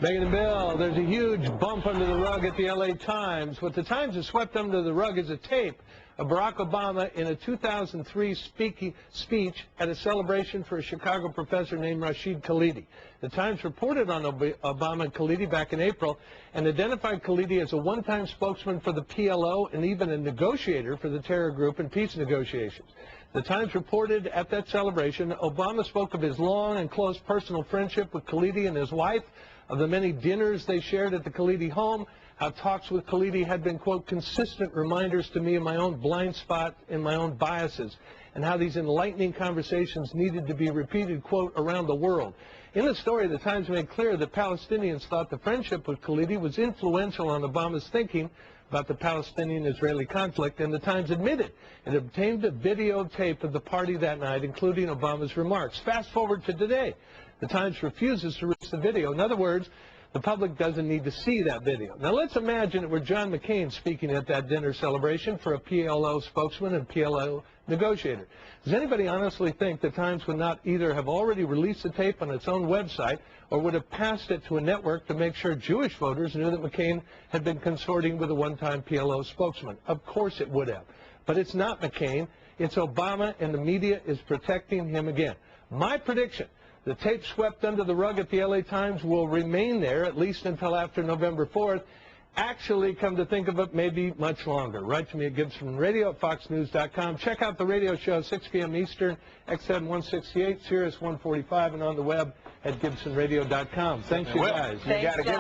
Megan and Bill, there's a huge bump under the rug at the LA Times. What the Times has swept under the rug is a tape of Barack Obama in a 2003 speech at a celebration for a Chicago professor named Rashid Khalidi. The Times reported on Obama and Khalidi back in April and identified Khalidi as a one-time spokesman for the PLO and even a negotiator for the terror group in peace negotiations. The Times reported at that celebration, Obama spoke of his long and close personal friendship with Khalidi and his wife, of the many dinners they shared at the Khalidi home, how talks with Khalidi had been, quote, consistent reminders to me of my own blind spot and my own biases, and how these enlightening conversations needed to be repeated, quote, around the world. In the story, the Times made clear that Palestinians thought the friendship with Khalidi was influential on Obama's thinking about the Palestinian-Israeli conflict, and the Times admitted it obtained a videotape of the party that night, including Obama's remarks. Fast forward to today. The Times refuses to release the video. In other words, the public doesn't need to see that video. Now, let's imagine it were John McCain speaking at that dinner celebration for a PLO spokesman and PLO negotiator. Does anybody honestly think the Times would not either have already released the tape on its own website or would have passed it to a network to make sure Jewish voters knew that McCain had been consorting with a one-time PLO spokesman? Of course it would have. But it's not McCain. It's Obama, and the media is protecting him again. My prediction: the tape swept under the rug at the LA Times will remain there at least until after November 4th. Actually, come to think of it, maybe much longer. Write to me at Gibson Radio at foxnews.com. Check out the radio show, 6 p.m. Eastern, XM 168, Sirius 145, and on the web at gibsonradio.com. Thanks, you guys. Thanks,